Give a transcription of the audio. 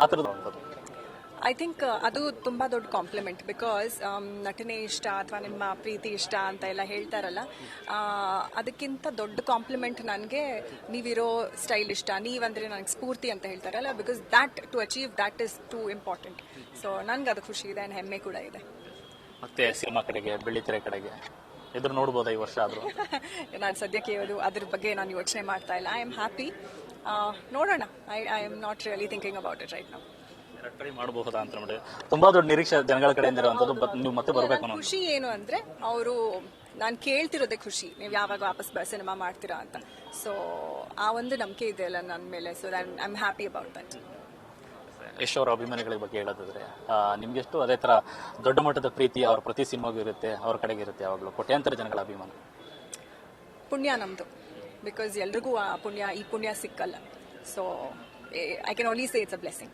ಆ ಥರದ I think ಅದು ತುಂಬ ದೊಡ್ಡ ಕಾಂಪ್ಲಿಮೆಂಟ್ ಬಿಕಾಸ್ ನಟನೆ ಇಷ್ಟ ಅಥವಾ ನಿಮ್ಮ ಪ್ರೀತಿ ಇಷ್ಟ ಅಂತ ಎಲ್ಲ ಹೇಳ್ತಾರಲ್ಲ, ಅದಕ್ಕಿಂತ ದೊಡ್ಡ ಕಾಂಪ್ಲಿಮೆಂಟ್ ನನಗೆ ನೀವಿರೋ ಸ್ಟೈಲ್ ಇಷ್ಟ, ನೀವಂದರೆ ನನಗೆ ಸ್ಫೂರ್ತಿ ಅಂತ ಹೇಳ್ತಾರಲ್ಲ, because that to achieve that is too important. So ನನಗೆ ಅದು ಖುಷಿ ಇದೆ, ಹೆಮ್ಮೆ ಕೂಡ ಇದೆ. ಮತ್ತೆ ಸಿನಿಮಾ ಕಡೆಗೆ, ಬೆಳ್ಳಿತೆರೆ ಕಡೆಗೆ ಎದುರು ನೋಡ್ಬೋದಾ ಈ ವರ್ಷ ಆದರೂ? ನಾನು ಸದ್ಯಕ್ಕೆ ಅದ್ರ ಬಗ್ಗೆ ನಾನು ಯೋಚನೆ ಮಾಡ್ತಾ ಇಲ್ಲ. I am happy. ನೋಡೋಣ. I am not really thinking about it right now. Try ಮಾಡಬಹುದಾ ಅಂತ ನೋಡಿ. ತುಂಬಾ ದೊಡ್ಡ ನಿರೀಕ್ಷೆ ಜನಗಳ ಕಡೆಯಿಂದ ಇರುವಂತದ್ದು, ನೀವು ಮತ್ತೆ ಬರಬೇಕು ಅನ್ನೋ ಖುಷಿ ಏನು ಅಂದ್ರೆ ಅವರು ನಾನು ಕೇಳ್ತಿರೋದೇ ಖುಷಿ, ನೀವು ಯಾವಾಗ ವಾಪಸ್ ಸಿನಿಮಾ ಮಾಡ್ತೀರಾ ಅಂತ. ಸೊ ಆ ಒಂದು ನಂಬಿಕೆ ಇದೆ ಅಲ್ಲ ನನ್ನ ಮೇಲೆ. So I am happy about that. Yash ಅವರ ಅಭಿಮಾನಿಗಳ ಬಗ್ಗೆ ಹೇಳೋದಾದ್ರೆ, ನಿಮ್ಗೆಷ್ಟು ಅದೇ ತರ ದೊಡ್ಡ ಮಟ್ಟದ ಪ್ರೀತಿ ಅವ್ರ ಪ್ರತಿ ಸಿನಿಮಾಗೂ ಇರುತ್ತೆ, ಅವ್ರ ಕಡೆಗೆ ಇರುತ್ತೆ ಯಾವಾಗಲೂ ಕೋಟ್ಯಾಂತರ ಜನಗಳ ಅಭಿಮಾನ? ಪುಣ್ಯ ನಮ್ದು, ಬಿಕಾಸ್ ಎಲ್ರಿಗೂ ಈ ಪುಣ್ಯ ಸಿಕ್ಕಲ್ಲ. So I can only say it's a blessing.